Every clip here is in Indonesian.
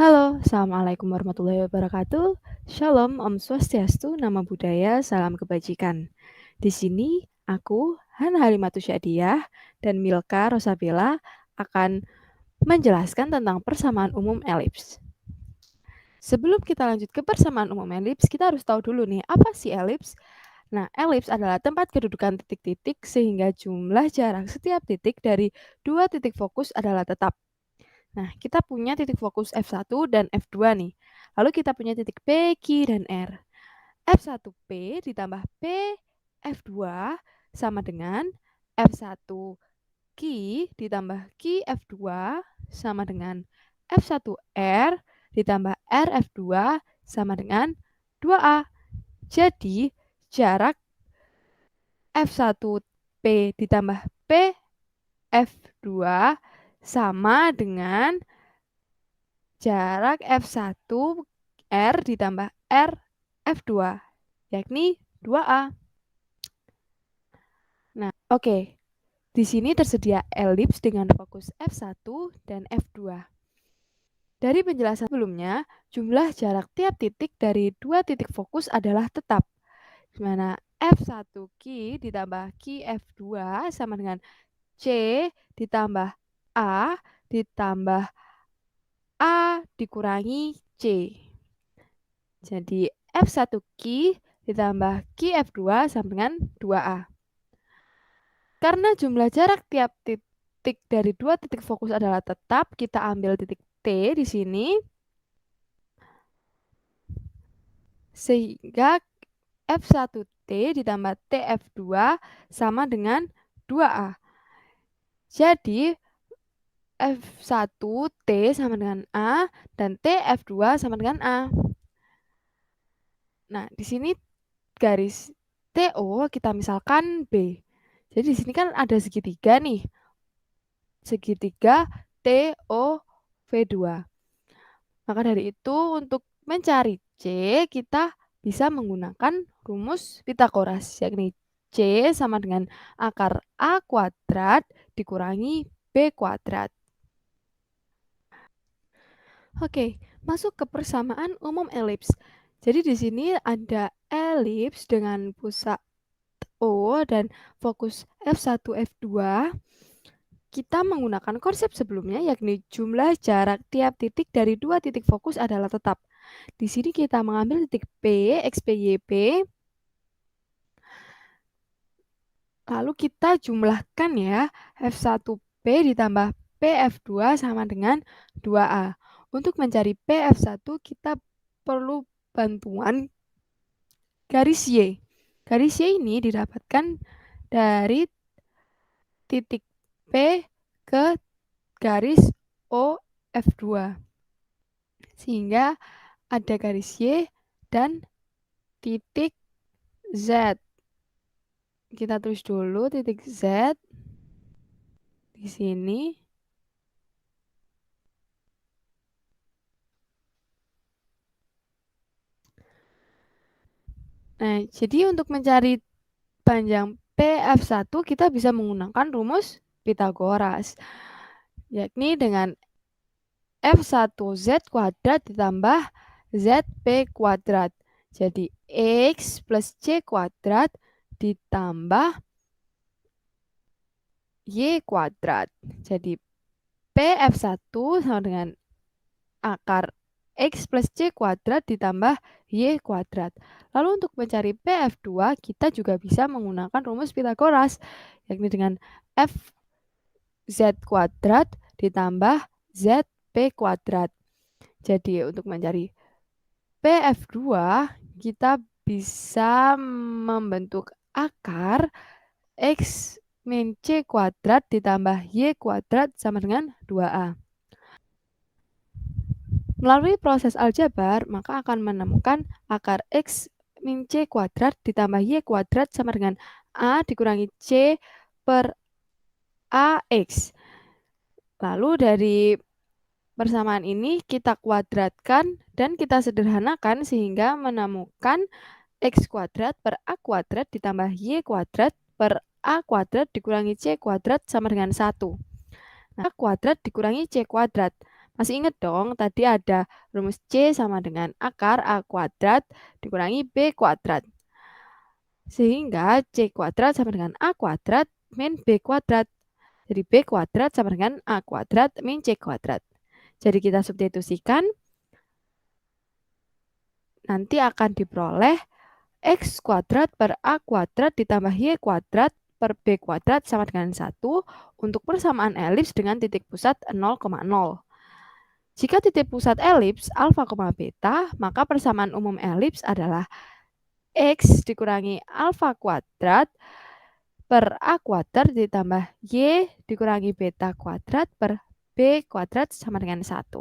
Halo, Assalamualaikum warahmatullahi wabarakatuh. Shalom, Om Swastiastu, Namo Buddhaya, Salam Kebajikan. Di sini, aku, Hana Halimatu Syadiah, dan Milka Rosabella akan menjelaskan tentang persamaan umum elips. Sebelum kita lanjut ke persamaan umum elips, kita harus tahu dulu nih, apa sih elips? Nah, elips adalah tempat kedudukan titik-titik sehingga jumlah jarak setiap titik dari dua titik fokus adalah tetap. Nah, kita punya titik fokus F1 dan F2 nih. Lalu kita punya titik P, Q, dan R. F1P ditambah P F2 sama dengan F1 Q ditambah Q F2 sama dengan F1R ditambah R F2 sama dengan 2A. Jadi, jarak F1P ditambah P F2 sama dengan jarak F1R ditambah R F2, yakni 2A. Nah, oke. Di sini tersedia elips dengan fokus F1 dan F2. Dari penjelasan sebelumnya, jumlah jarak tiap titik dari dua titik fokus adalah tetap, di mana F1Q ditambah QF2 sama dengan C ditambah A ditambah A dikurangi C. Jadi F1Q ditambah QF2 sama dengan 2A. Karena jumlah jarak tiap titik dari dua titik fokus adalah tetap, kita ambil titik T di sini. Sehingga F1T ditambah TF2 sama dengan 2A. Jadi F1T sama dengan A dan TF2 sama dengan A. Nah, di sini garis TO kita misalkan B. Jadi di sini kan ada segitiga nih. Segitiga TOV2. Maka dari itu untuk mencari C kita bisa menggunakan rumus Pitagoras, yakni C sama dengan akar A kuadrat dikurangi B kuadrat. Oke, masuk ke persamaan umum elips. Jadi di sini ada elips dengan pusat O dan fokus F1, F2. Kita menggunakan konsep sebelumnya, yakni jumlah jarak tiap titik dari dua titik fokus adalah tetap. Di sini kita mengambil titik P, X, P, Y, P. Lalu kita jumlahkan ya, F1P ditambah PF2 sama dengan 2A. Untuk mencari PF1 kita perlu bantuan garis Y. Garis Y ini didapatkan dari titik P ke garis OF2. Sehingga ada garis Y dan titik Z. Kita tulis dulu titik Z di sini. Nah, jadi untuk mencari panjang PF1 kita bisa menggunakan rumus Pitagoras, yakni dengan F1Z kuadrat ditambah ZP kuadrat. Jadi X plus C kuadrat ditambah Y kuadrat. Jadi PF1 sama dengan akar X plus C kuadrat ditambah Y kuadrat. Lalu untuk mencari PF2 kita juga bisa menggunakan rumus Pitagoras, yakni dengan F Z kuadrat ditambah ZP kuadrat. Jadi untuk mencari PF2 kita bisa membentuk akar X min C kuadrat ditambah Y kuadrat sama dengan 2A. Melalui proses aljabar, maka akan menemukan akar X min C kuadrat ditambah Y kuadrat sama dengan A dikurangi C per AX. Lalu dari persamaan ini kita kuadratkan dan kita sederhanakan sehingga menemukan X kuadrat per A kuadrat ditambah Y kuadrat per A kuadrat dikurangi C kuadrat sama dengan 1. Nah, A kuadrat dikurangi C kuadrat. Masih ingat dong, tadi ada rumus C sama dengan akar A kuadrat dikurangi B kuadrat. Sehingga C kuadrat sama dengan A kuadrat min B kuadrat. Jadi B kuadrat sama dengan A kuadrat min C kuadrat. Jadi kita substitusikan, nanti akan diperoleh X kuadrat per A kuadrat ditambah Y kuadrat per B kuadrat sama dengan 1 untuk persamaan elips dengan titik pusat 0,0. Jika titik pusat elips alfa, beta, maka persamaan umum elips adalah X dikurangi alfa kuadrat per A kuadrat ditambah Y dikurangi beta kuadrat per B kuadrat sama dengan 1.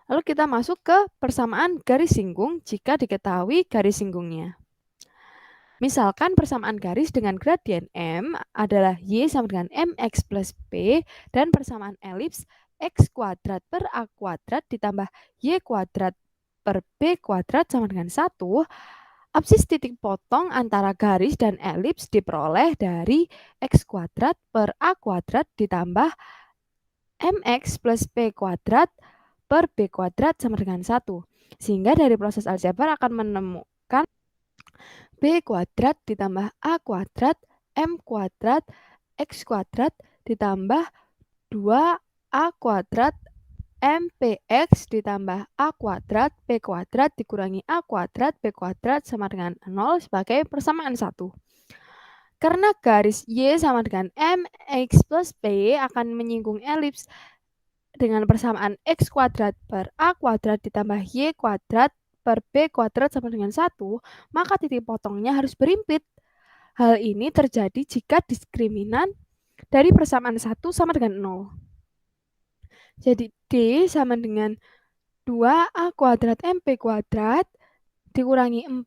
Lalu kita masuk ke persamaan garis singgung jika diketahui garis singgungnya. Misalkan persamaan garis dengan gradien M adalah Y sama dengan MX plus B dan persamaan elips X kuadrat per A kuadrat ditambah Y kuadrat per B kuadrat sama dengan 1, absis titik potong antara garis dan elips diperoleh dari X kuadrat per A kuadrat ditambah MX plus B kuadrat per B kuadrat sama dengan 1. Sehingga dari proses aljabar akan menemukan B kuadrat ditambah A kuadrat, M kuadrat, X kuadrat ditambah 2A kuadrat, MPX ditambah A kuadrat, B kuadrat dikurangi A kuadrat, B kuadrat sama dengan 0 sebagai persamaan 1. Karena garis Y sama dengan MX plus B akan menyinggung elips dengan persamaan X kuadrat per A kuadrat ditambah Y kuadrat per B kuadrat sama dengan 1, maka titik potongnya harus berimpit. Hal ini terjadi jika diskriminan dari persamaan 1 sama dengan 0. Jadi D sama dengan 2A kuadrat MP kuadrat dikurangi 4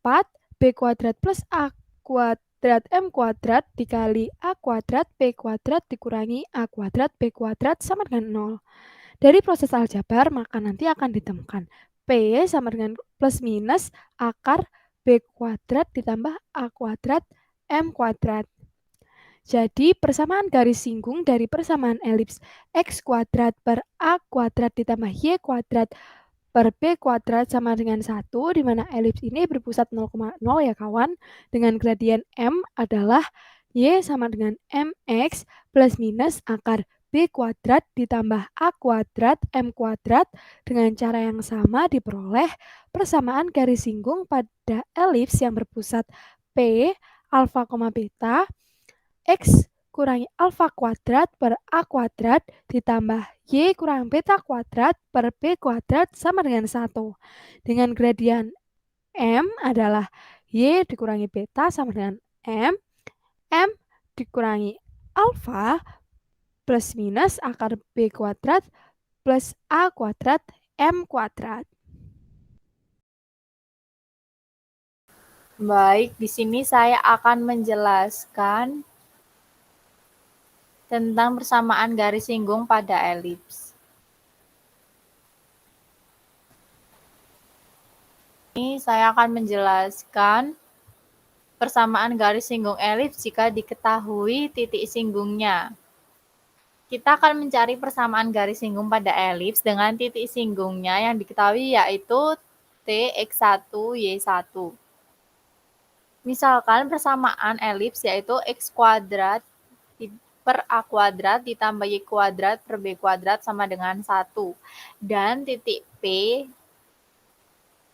B kuadrat plus A kuadrat M kuadrat dikali A kuadrat B kuadrat dikurangi A kuadrat B kuadrat sama dengan 0. Dari proses aljabar maka nanti akan ditemukan P sama dengan plus minus akar B kuadrat ditambah A kuadrat M kuadrat. Jadi persamaan garis singgung dari persamaan elips X kuadrat per A kuadrat ditambah Y kuadrat per B kuadrat sama dengan 1, di mana elips ini berpusat 0,0 ya kawan, dengan gradien M adalah Y sama dengan MX plus minus akar B kuadrat ditambah A kuadrat M kuadrat. Dengan cara yang sama diperoleh persamaan garis singgung pada elips yang berpusat P alfa, beta X kurangi alfa kuadrat per A kuadrat ditambah Y kurangi beta kuadrat per B kuadrat sama dengan 1. Dengan gradien M adalah Y dikurangi beta sama dengan M, M dikurangi alfa plus minus akar B kuadrat plus A kuadrat M kuadrat. Baik, di sini saya akan menjelaskan tentang persamaan garis singgung pada elips. Ini saya akan menjelaskan persamaan garis singgung elips jika diketahui titik singgungnya. Kita akan mencari persamaan garis singgung pada elips dengan titik singgungnya yang diketahui yaitu T X1 Y1. Misalkan persamaan elips yaitu X kuadrat per A kuadrat ditambah Y kuadrat per B kuadrat sama dengan 1. Dan titik P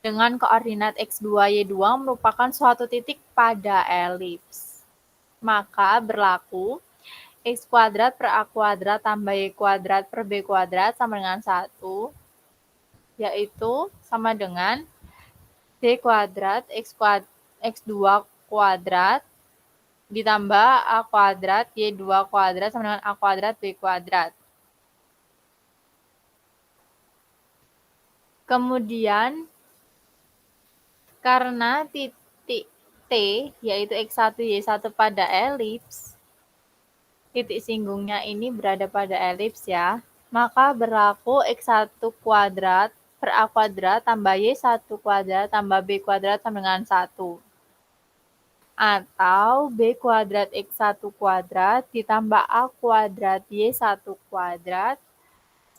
dengan koordinat X2, Y2 merupakan suatu titik pada elips. Maka berlaku X kuadrat per A kuadrat tambah Y kuadrat per B kuadrat sama dengan 1, yaitu sama dengan D kuadrat X2 kuadrat ditambah A kuadrat Y2 kuadrat sama dengan A kuadrat B kuadrat. Kemudian, karena titik T, yaitu X1, Y1 pada elips, titik singgungnya ini berada pada elips ya, maka berlaku X1 kuadrat per A kuadrat tambah Y1 kuadrat tambah B kuadrat sama dengan 1. Atau B kuadrat X1 kuadrat ditambah A kuadrat Y1 kuadrat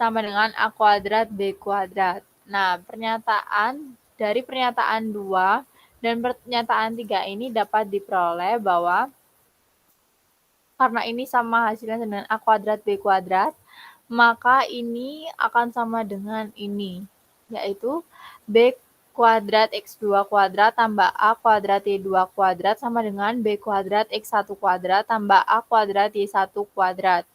sama dengan A kuadrat B kuadrat. Nah, dari pernyataan 2 dan pernyataan 3 ini dapat diperoleh bahwa karena ini sama hasilnya dengan A kuadrat B kuadrat, maka ini akan sama dengan ini, yaitu B kuadrat X2 kuadrat tambah A kuadrat Y2 kuadrat sama dengan B kuadrat X1 kuadrat tambah A kuadrat Y1 kuadrat.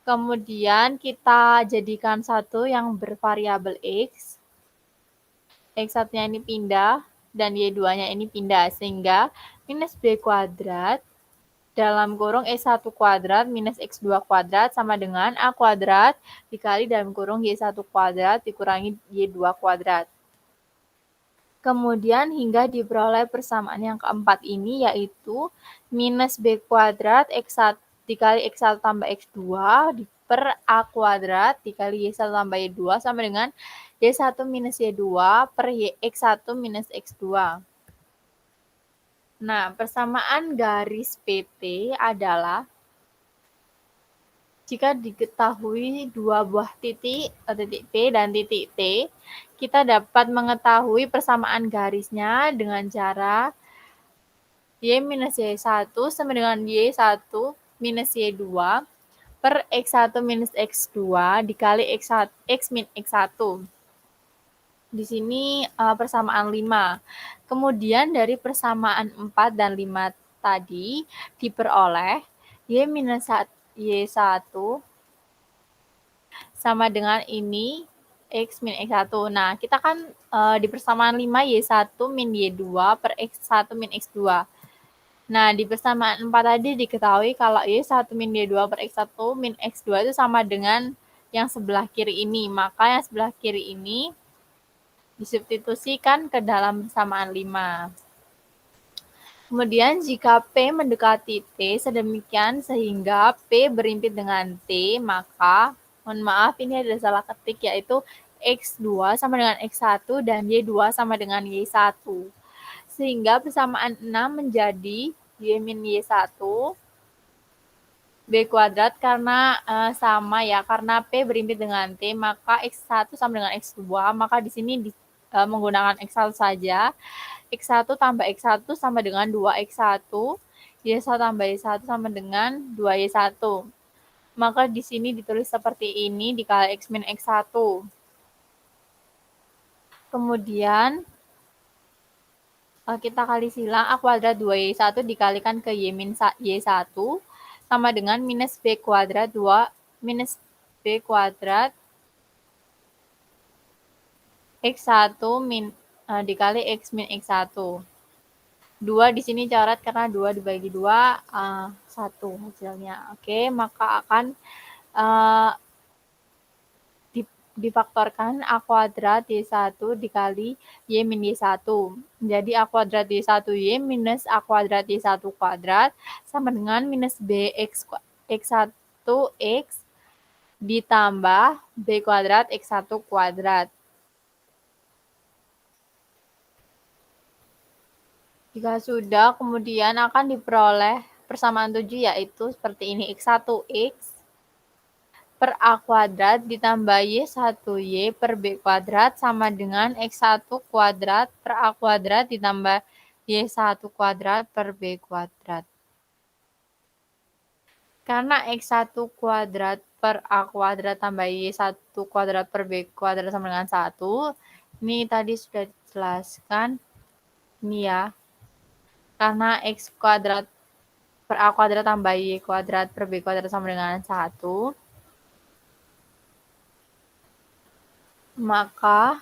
Kemudian kita jadikan satu yang bervariabel X. X1-nya ini pindah dan Y2-nya ini pindah, sehingga minus B kuadrat dalam kurung X1 kuadrat minus X2 kuadrat sama dengan A kuadrat dikali dalam kurung Y1 kuadrat dikurangi Y2 kuadrat. Kemudian hingga diperoleh persamaan yang keempat ini, yaitu minus B kuadrat X1 dikali X1 tambah X2 per A kuadrat dikali Y1 tambah Y2 sama dengan Y1 minus Y2 per X1 minus X2. Nah, persamaan garis PT adalah jika diketahui dua buah titik P dan titik T, kita dapat mengetahui persamaan garisnya dengan cara Y minus Y1 sama dengan Y1 minus Y2 per X1 minus X2 dikali X min X1. Di sini persamaan 5. Kemudian dari persamaan 4 dan 5 tadi diperoleh Y minus Y1 sama dengan ini X min X1. Nah, kita kan di persamaan 5 Y1 min Y2 per X1 min X2. Nah, di persamaan 4 tadi diketahui kalau Y1 min Y2 per X1 min X2 itu sama dengan yang sebelah kiri ini. Maka yang sebelah kiri ini disubstitusikan ke dalam persamaan 5. Kemudian jika P mendekati T sedemikian sehingga P berimpit dengan T, maka mohon maaf ini ada salah ketik, yaitu X2 sama dengan X1 dan Y2 sama dengan Y1. Sehingga persamaan 6 menjadi Y min Y1 B kuadrat karena sama ya, karena P berimpit dengan T, maka X1 sama dengan X2, maka di sini menggunakan X1 saja. X1 tambah X1 sama dengan 2X1, Y1 tambah Y1 sama dengan 2Y1. Maka di sini ditulis seperti ini dikali X min X1. Kemudian kita kali silang A kuadrat 2Y1 dikalikan ke Y min Y1 sama dengan minus B kuadrat 2 minus B kuadrat X1 min dikali X min X1. 2 di sini coret karena 2 dibagi 2, 1 hasilnya. Oke, maka akan difaktorkan A kuadrat Y1 dikali Y min Y1. Jadi A kuadrat Y1Y minus A kuadrat Y1 kuadrat sama dengan minus X1X ditambah B kuadrat X1 kuadrat. Jika sudah, kemudian akan diperoleh persamaan 7, yaitu seperti ini. X1X per A kuadrat ditambah Y1Y per B kuadrat sama dengan X1 kuadrat per A kuadrat ditambah Y1 kuadrat per B kuadrat. Karena X1 kuadrat per A kuadrat tambah Y1 kuadrat per B kuadrat sama dengan 1, ini tadi sudah dijelaskan. Ini ya. Karena X kuadrat per A kuadrat tambah Y kuadrat per B kuadrat sama dengan 1, maka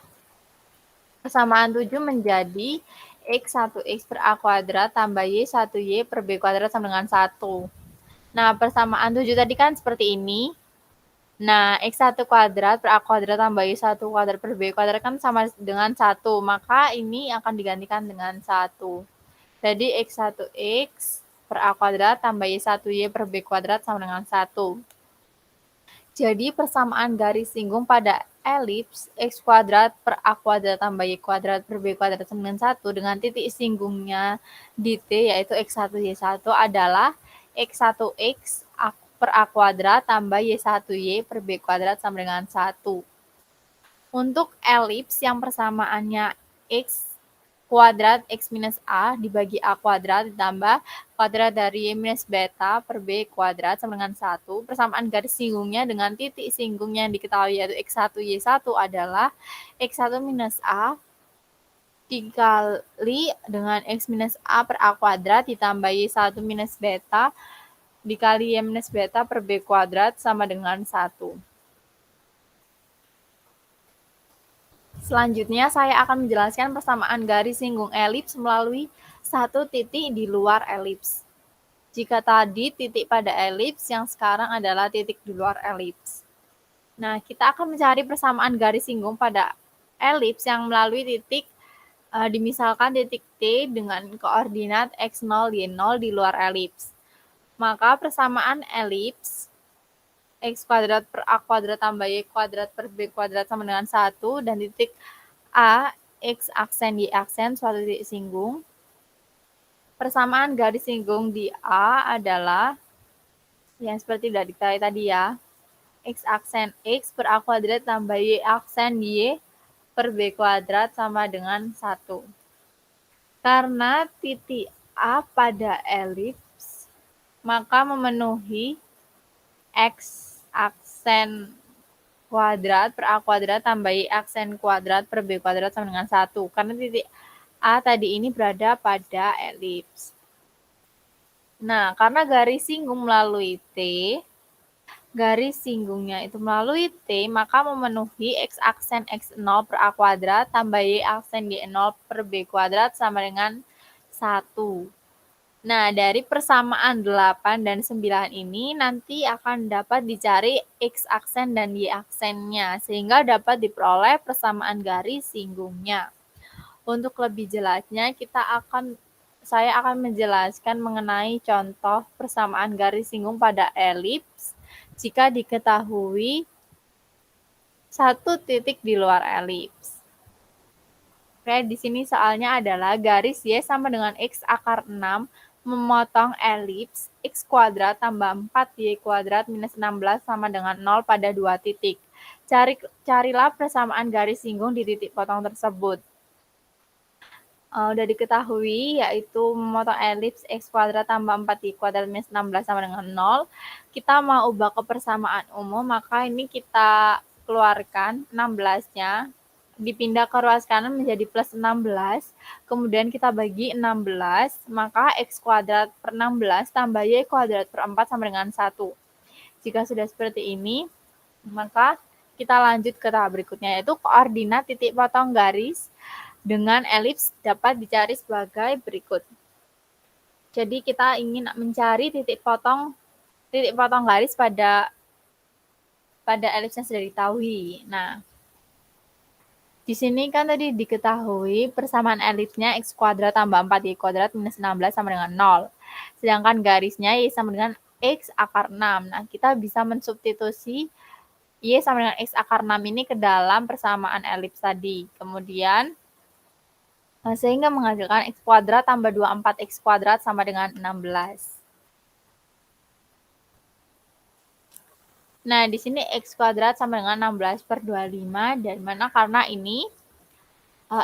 persamaan 7 menjadi X1X per A kuadrat tambah Y1Y per B kuadrat sama dengan 1. Nah, persamaan 7 tadi kan seperti ini. Nah, X1 kuadrat per A kuadrat tambah Y1 kuadrat per B kuadrat kan sama dengan 1. Maka ini akan digantikan dengan 1. Jadi X1X per A kuadrat tambah Y1Y per B kuadrat sama dengan 1. Jadi persamaan garis singgung pada elips X kuadrat per A kuadrat tambah Y kuadrat per B kuadrat sama dengan 1 dengan titik singgungnya di T yaitu X1Y1 adalah X1X per A kuadrat tambah Y1Y per B kuadrat sama dengan 1. Untuk elips yang persamaannya X kuadrat X minus A dibagi A kuadrat ditambah kuadrat dari Y minus beta per B kuadrat sama dengan 1. Persamaan garis singgungnya dengan titik singgung yang diketahui yaitu X1 Y1 adalah X1 minus A dikali dengan X minus A per A kuadrat ditambah Y1 minus beta dikali Y minus beta per B kuadrat sama dengan 1. Selanjutnya, saya akan menjelaskan persamaan garis singgung elips melalui satu titik di luar elips. Jika tadi titik pada elips, yang sekarang adalah titik di luar elips. Nah, kita akan mencari persamaan garis singgung pada elips yang melalui titik, dimisalkan titik T dengan koordinat X0, Y0 di luar elips. Maka persamaan elips X kuadrat per A kuadrat tambah Y kuadrat per B kuadrat sama dengan 1 dan titik A, X aksen, Y aksen, suatu titik singgung. Persamaan garis singgung di A adalah yang seperti sudah diketahui tadi ya. X aksen X per A kuadrat tambah Y aksen Y per B kuadrat sama dengan 1. Karena titik A pada elips, maka memenuhi X aksen kuadrat per A kuadrat tambah Y aksen kuadrat per B kuadrat sama dengan 1. Karena titik A tadi ini berada pada elips. Nah, karena garis singgung melalui T, garis singgungnya itu melalui T, maka memenuhi X aksen X0 per A kuadrat tambah Y aksen Y0 per B kuadrat sama dengan 1. Nah, dari persamaan 8 dan 9 ini nanti akan dapat dicari X aksen dan Y aksennya, sehingga dapat diperoleh persamaan garis singgungnya. Untuk lebih jelasnya, saya akan menjelaskan mengenai contoh persamaan garis singgung pada elips jika diketahui satu titik di luar elips. Oke, di sini soalnya adalah garis Y sama dengan X akar 6 memotong elips X kuadrat tambah 4Y kuadrat minus 16 sama dengan 0 pada 2 titik. Carilah persamaan garis singgung di titik potong tersebut. Udah diketahui yaitu memotong elips X kuadrat tambah 4Y kuadrat minus 16 sama dengan 0. Kita mau ubah ke persamaan umum, maka ini kita keluarkan 16-nya. Dipindah ke ruas kanan menjadi plus 16, kemudian kita bagi 16, maka X kuadrat per 16 tambah Y kuadrat per 4 sama dengan 1. Jika sudah seperti ini, maka kita lanjut ke tahap berikutnya, yaitu koordinat titik potong garis dengan elips dapat dicari sebagai berikut. Jadi kita ingin mencari titik potong garis pada elips yang sudah diketahui. Nah, di sini kan tadi diketahui persamaan elipsnya X kuadrat tambah 4Y kuadrat minus 16 sama dengan 0. Sedangkan garisnya Y sama dengan X akar 6. Nah, kita bisa mensubstitusi Y sama dengan X akar 6 ini ke dalam persamaan elips tadi. Kemudian, sehingga menghasilkan X kuadrat tambah 24X kuadrat sama dengan 16. Nah, di sini X kuadrat sama dengan 16 per 25, dan mana karena ini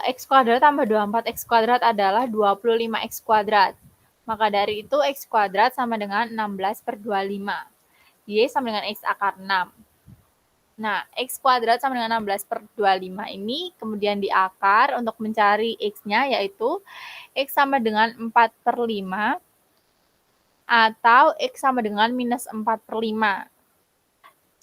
X kuadrat tambah 24X kuadrat adalah 25X kuadrat. Maka dari itu X kuadrat sama dengan 16 per 25. Y sama dengan X akar 6. Nah, X kuadrat sama dengan 16 per 25 ini kemudian diakar untuk mencari X-nya, yaitu X sama dengan 4 per 5 atau X sama dengan minus 4 per 5.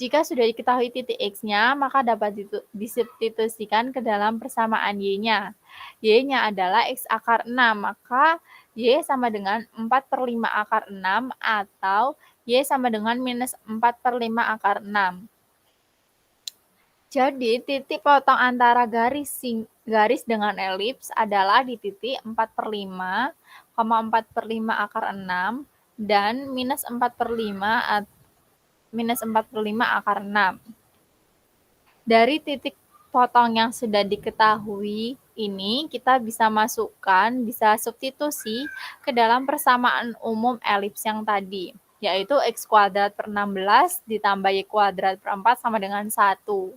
Jika sudah diketahui titik X-nya, maka dapat disubstitusikan ke dalam persamaan Y-nya. Y-nya adalah X akar 6, maka Y sama dengan 4 per 5 akar 6 atau Y sama dengan minus 4 per 5 akar 6. Jadi, titik potong antara garis dengan elips adalah di titik 4 per 5, 4 per 5 akar 6, dan minus 4 per 5 akar 6. Dari titik potong yang sudah diketahui ini, kita bisa substitusi ke dalam persamaan umum elips yang tadi. yaitu X kuadrat per 16 ditambah Y kuadrat per 4 sama dengan 1.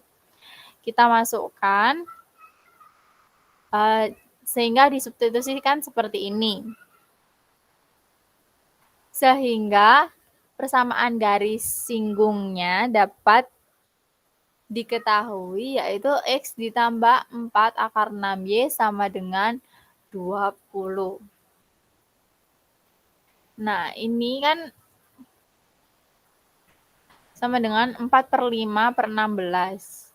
Kita masukkan, sehingga disubstitusikan seperti ini. Sehingga persamaan garis singgungnya dapat diketahui, yaitu X ditambah 4 akar 6Y sama dengan 20. Nah, ini kan sama dengan 4/5/16.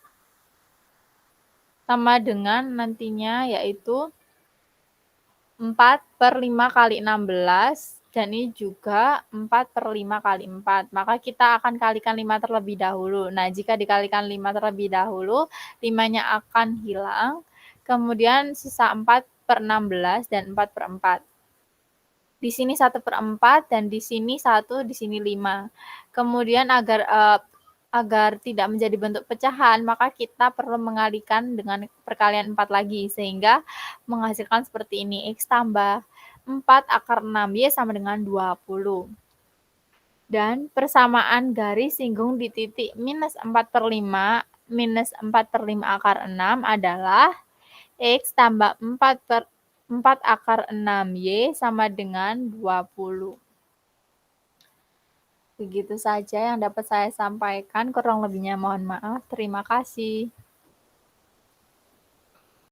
Sama dengan nantinya yaitu 4/5 kali 16, dan ini juga 4/5 kali 4. Maka kita akan kalikan 5 terlebih dahulu. Nah, jika dikalikan 5 terlebih dahulu, 5-nya akan hilang. Kemudian sisa 4/16 dan 4/4. Di sini 1/4 dan di sini 1, di sini 5. Kemudian agar tidak menjadi bentuk pecahan, maka kita perlu mengalikan dengan perkalian 4 lagi, sehingga menghasilkan seperti ini, X tambah 4 akar 6Y sama dengan 20. Dan persamaan garis singgung di titik minus 4/5 minus 4/5 akar 6 adalah X tambah 4 akar 6Y sama dengan 20. Begitu saja yang dapat saya sampaikan, kurang lebihnya mohon maaf. Terima kasih.